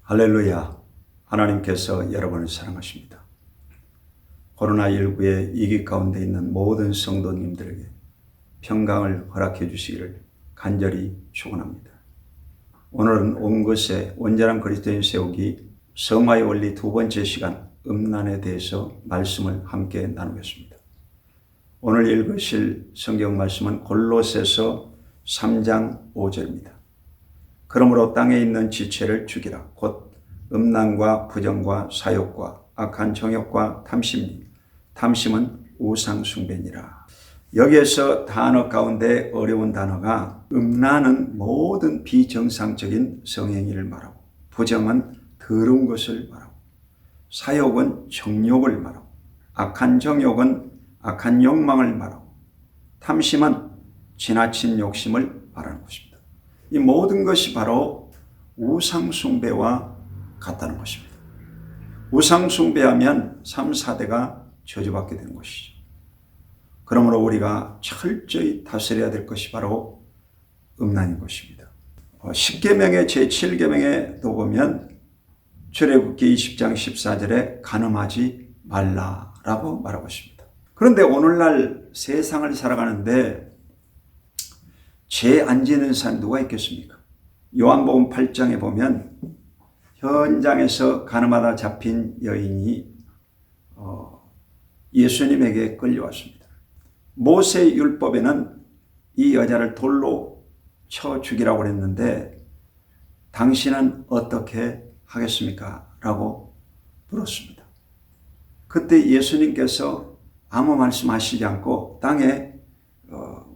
할렐루야. 하나님께서 여러분을 사랑하십니다. 코로나19의 위기 가운데 있는 모든 성도님들에게 평강을 허락해 주시기를 간절히 축원합니다. 오늘은 온 것에 온전한 그리스도인 세우기 성화의 원리 두 번째 시간 음란에 대해서 말씀을 함께 나누겠습니다. 오늘 읽으실 성경 말씀은 골로새서 3장 5절입니다. 그러므로 땅에 있는 지체를 죽이라. 곧 음란과 부정과 사욕과 악한 정욕과 탐심이. 탐심은 우상 숭배니라. 여기에서 단어 가운데 어려운 단어가 음란은 모든 비정상적인 성행위를 말하고, 부정은 더러운 것을 말하고, 사욕은 정욕을 말하고, 악한 정욕은 악한 욕망을 말하고, 탐심은 지나친 욕심을 말하는 것입니다. 이 모든 것이 바로 우상 숭배와 같다는 것입니다. 우상 숭배하면 3, 4대가 저주받게 되는 것이죠. 그러므로 우리가 철저히 다스려야 될 것이 바로 음란인 것입니다. 10계명의 제7계명에도 보면 출애굽기 20장 14절에 간음하지 말라라고 말하고 있습니다. 그런데 오늘날 세상을 살아가는데 죄 안 지는 사람 누가 있겠습니까? 요한복음 8장에 보면 현장에서 간음하다 잡힌 여인이 예수님에게 끌려왔습니다. 모세 율법에는 이 여자를 돌로 쳐 죽이라고 했는데 당신은 어떻게 하겠습니까? 라고 물었습니다. 그때 예수님께서 아무 말씀하시지 않고 땅에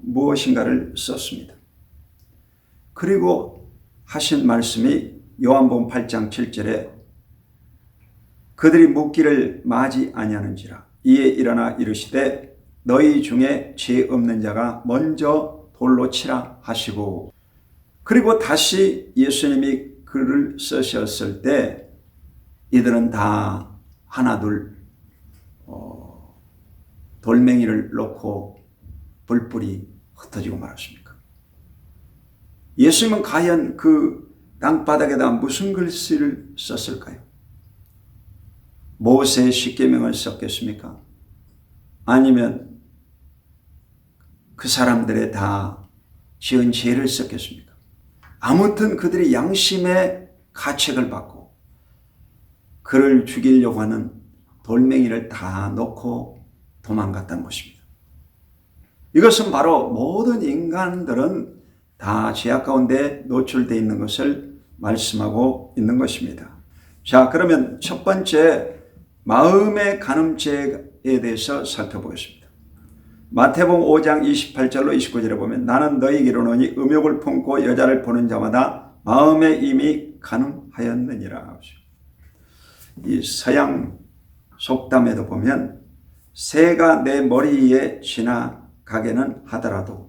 무엇인가를 썼습니다. 그리고 하신 말씀이 요한복음 8장 7절에 그들이 묻기를 마지 아니하는지라 이에 일어나 이르시되 너희 중에 죄 없는 자가 먼저 돌로 치라 하시고, 그리고 다시 예수님이 글을 쓰셨을 때 이들은 다 하나둘 돌멩이를 놓고 불불이 흩어지고 말았습니까? 예수님은 과연 그 땅바닥에다 무슨 글씨를 썼을까요? 모세의 10계명을 썼겠습니까? 아니면 그 사람들의 다 지은 죄를 썼겠습니까? 아무튼 그들이 양심의 가책을 받고 그를 죽이려고 하는 돌멩이를 다 놓고 도망갔다는 것입니다. 이것은 바로 모든 인간들은 다 죄악 가운데 노출되어 있는 것을 말씀하고 있는 것입니다. 자, 그러면 첫 번째 마음의 간음죄에 대해서 살펴보겠습니다. 마태복음 5장 28절로 29절에 보면 나는 너희에게 이르노니 음욕을 품고 여자를 보는 자마다 마음에 이미 간음하였느니라. 이 서양 속담에도 보면 새가 내 머리 위에 지나가게는 하더라도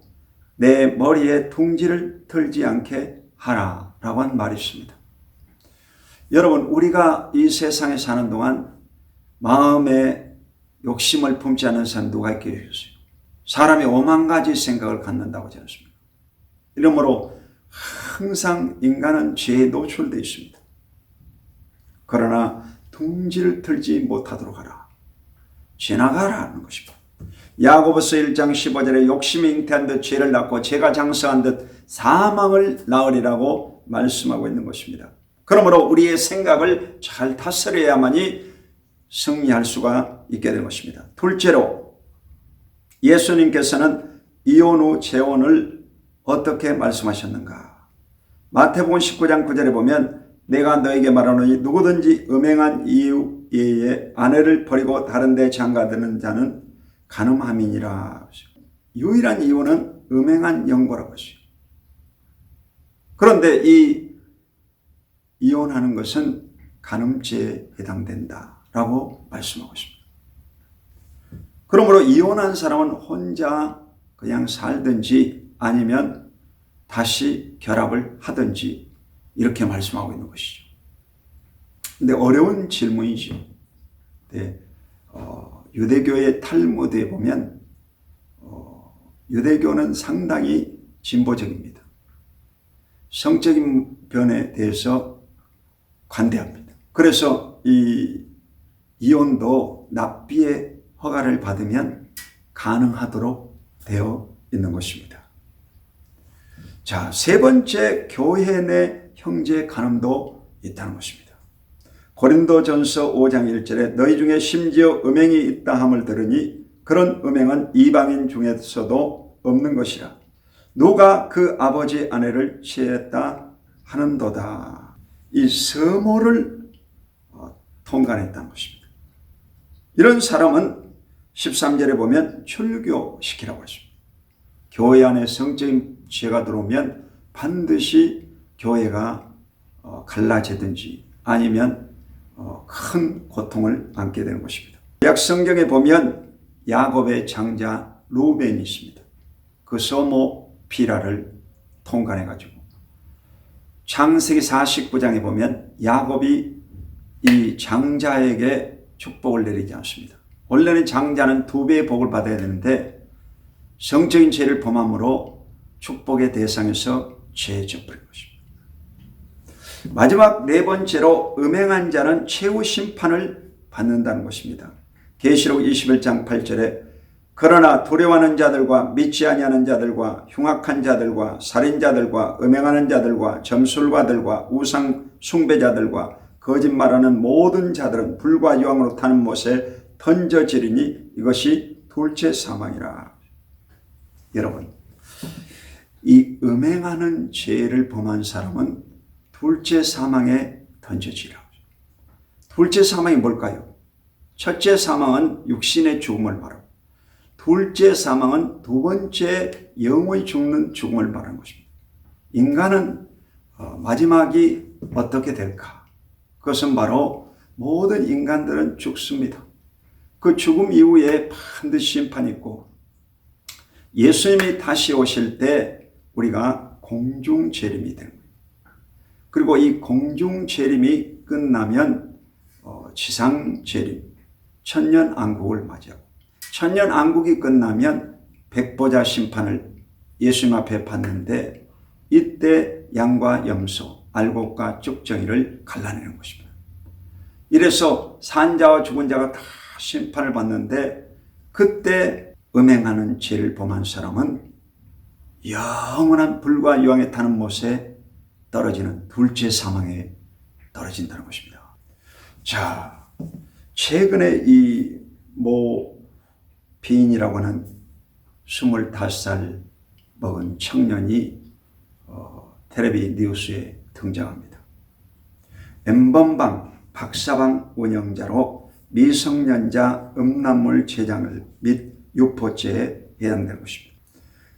내 머리에 둥지를 틀지 않게 하라 라고 한 말이 있습니다. 여러분, 우리가 이 세상에 사는 동안 마음에 욕심을 품지 않는 사람 누가 있겠어요? 사람이 오만 가지 생각을 갖는다고 하지 않습니까? 이러므로 항상 인간은 죄에 노출되어 있습니다. 그러나 둥지를 틀지 못하도록 하라. 지나가라 하는 것입니다. 야고보서 1장 15절에 욕심이 잉태한 듯 죄를 낳고 죄가 장성한 듯 사망을 낳으리라고 말씀하고 있는 것입니다. 그러므로 우리의 생각을 잘 다스려야만이 승리할 수가 있게 된 것입니다. 둘째로 예수님께서는 이혼 후 재혼을 어떻게 말씀하셨는가? 마태복음 19장 9절에 보면 내가 너에게 말하노니 누구든지 음행한 이유 외에 아내를 버리고 다른 데 장가드는 자는 간음함이니라. 유일한 이유는 음행한 영고라고 하시죠. 그런데 이 이혼하는 것은 간음죄에 해당된다라고 말씀하고 있습니다. 그러므로 이혼한 사람은 혼자 그냥 살든지 아니면 다시 결합을 하든지 이렇게 말씀하고 있는 것이죠. 근데 어려운 질문이죠. 네, 유대교의 탈무드에 보면 유대교는 상당히 진보적입니다. 성적인 변에 대해서 관대합니다. 그래서 이 이혼도 납비의 허가를 받으면 가능하도록 되어 있는 것입니다. 자, 세 번째, 교회 내 형제 간음도 있다는 것입니다. 고린도전서 5장 1절에 너희 중에 심지어 음행이 있다 함을 들으니 그런 음행은 이방인 중에서도 없는 것이라. 누가 그 아버지 아내를 취했다 하는도다. 이 서모를 통간했다는 것입니다. 이런 사람은 13절에 보면 출교시키라고 했습니다. 교회 안에 성적인 죄가 들어오면 반드시 교회가 갈라지든지 아니면 큰 고통을 안게 되는 것입니다. 약 성경에 보면 야곱의 장자 루벤이 있습니다. 그 서모 비라를 통간해 가지고 창세기 49장에 보면 야곱이 이 장자에게 축복을 내리지 않습니다. 원래는 장자는 2배의 복을 받아야 되는데 성적인 죄를 범함으로 축복의 대상에서 제쳐버린 것입니다. 마지막 네 번째로 음행한 자는 최후 심판을 받는다는 것입니다. 계시록 21장 8절에 그러나 두려워하는 자들과 믿지 아니하는 자들과 흉악한 자들과 살인자들과 음행하는 자들과 점술가들과 우상 숭배자들과 거짓말하는 모든 자들은 불과 유황으로 타는 못에 던져지리니 이것이 둘째 사망이라. 여러분, 이 음행하는 죄를 범한 사람은 둘째 사망에 던져지라. 둘째 사망이 뭘까요? 첫째 사망은 육신의 죽음을 말하고 둘째 사망은 두 번째 영의 죽는 죽음을 말하는 것입니다. 인간은 마지막이 어떻게 될까? 그것은 바로 모든 인간들은 죽습니다. 그 죽음 이후에 반드시 심판이 있고 예수님이 다시 오실 때 우리가 공중재림이 되는 거예요. 그리고 이 공중재림이 끝나면 지상재림, 천년왕국을 맞이하고 천년왕국이 끝나면 백보자 심판을 예수님 앞에 받는데 이때 양과 염소, 알곡과 쭉정이를 갈라내는 것입니다. 이래서 산자와 죽은 자가 다 심판을 받는데 그때 음행하는 죄를 범한 사람은 영원한 불과 유황에 타는 못에 떨어지는 둘째 사망에 떨어진다는 것입니다. 자, 최근에 이 비인이라고 하는 25살 먹은 청년이 텔레비 뉴스에 등장합니다. 엠번방, 박사방 운영자로 미성년자 음란물 제작을 및 유포죄에 해당되는 것입니다.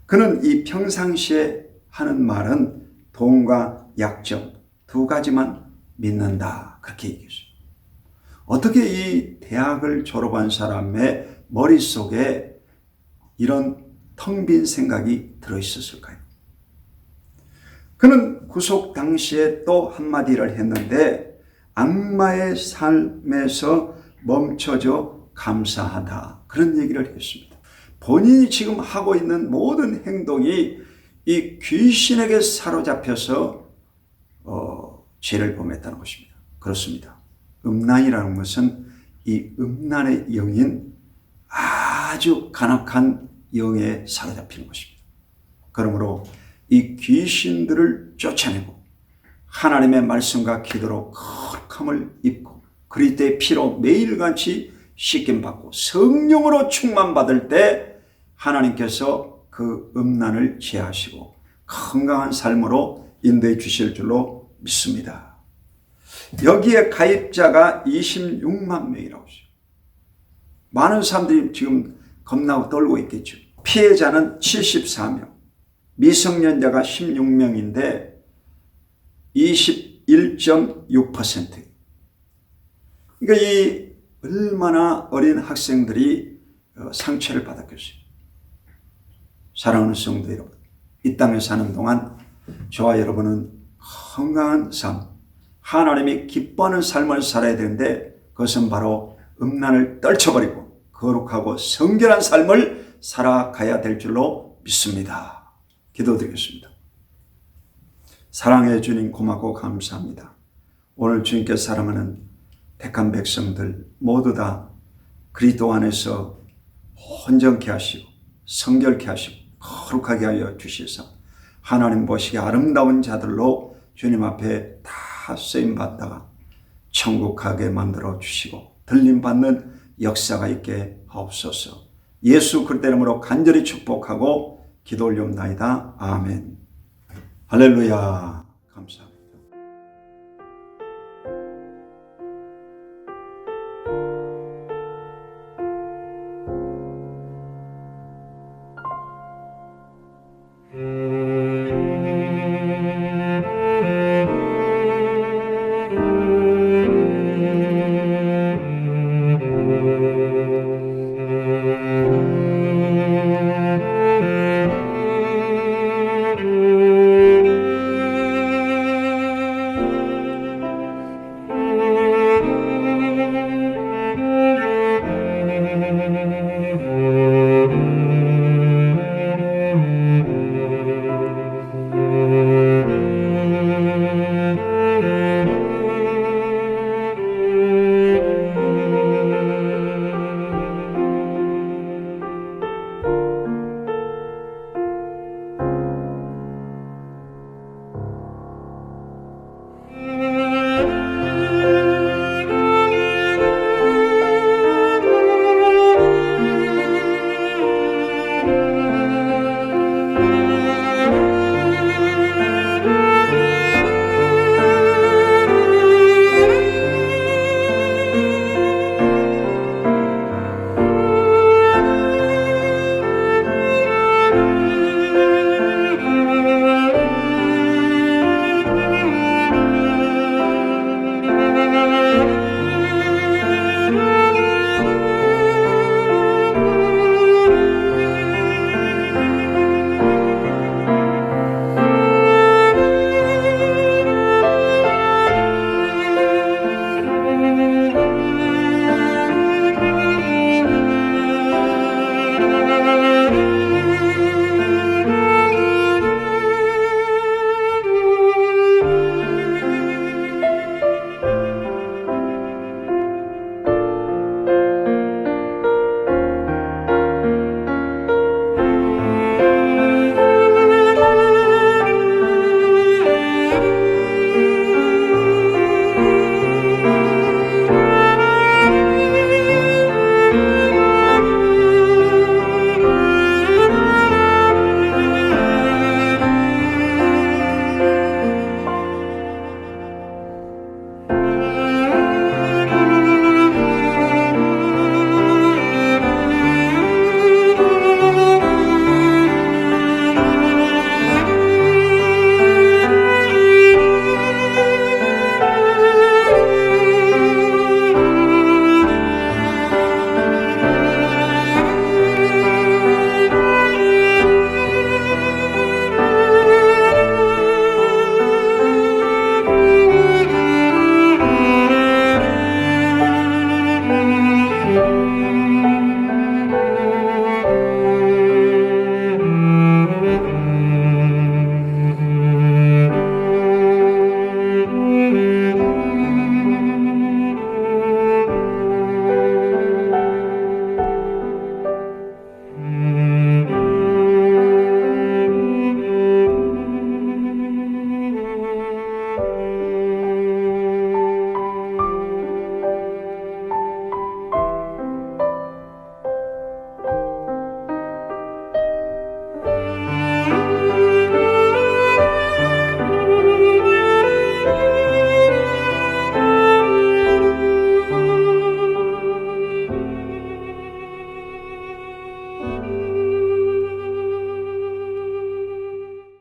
그는 이 평상시에 하는 말은 돈과 약점 두 가지만 믿는다. 그렇게 얘기했어요. 어떻게 이 대학을 졸업한 사람의 머릿속에 이런 텅 빈 생각이 들어있었을까요? 그는 구속 당시에 또 한마디를 했는데 악마의 삶에서 멈춰져 감사하다. 그런 얘기를 했습니다. 본인이 지금 하고 있는 모든 행동이 이 귀신에게 사로잡혀서 죄를 범했다는 것입니다. 그렇습니다. 음란이라는 것은 이 음란의 영인 아주 간악한 영에 사로잡히는 것입니다. 그러므로 이 귀신들을 쫓아내고 하나님의 말씀과 기도로 거룩함을 입고 그리스도의 피로 매일같이 씻김받고 성령으로 충만받을 때 하나님께서 그 음란을 제하시고 건강한 삶으로 인도해 주실 줄로 믿습니다. 여기에 가입자가 26만 명이라고 했어요. 많은 사람들이 지금 겁나고 떨고 있겠죠. 피해자는 74명, 미성년자가 16명인데 21.6%. 그러니까 이 얼마나 어린 학생들이 상처를 받았겠어요. 사랑하는 성도 여러분, 이 땅에 사는 동안 저와 여러분은 건강한 삶, 하나님이 기뻐하는 삶을 살아야 되는데 그것은 바로 음란을 떨쳐버리고 거룩하고 성결한 삶을 살아가야 될 줄로 믿습니다. 기도드리겠습니다. 사랑해 주님 고맙고 감사합니다. 오늘 주님께서 사랑하는 택한 백성들 모두 다 그리스도 안에서 온전케 하시고 성결케 하시고 거룩하게 하여 주시사 하나님 보시기에 아름다운 자들로 주님 앞에 다 쓰임받다가 천국 가게 만들어 주시고 들림받는 역사가 있게 하옵소서. 예수 그리스도 이름으로 간절히 축복하고 기도 올리옵나이다. 아멘. 할렐루야. 감사합니다.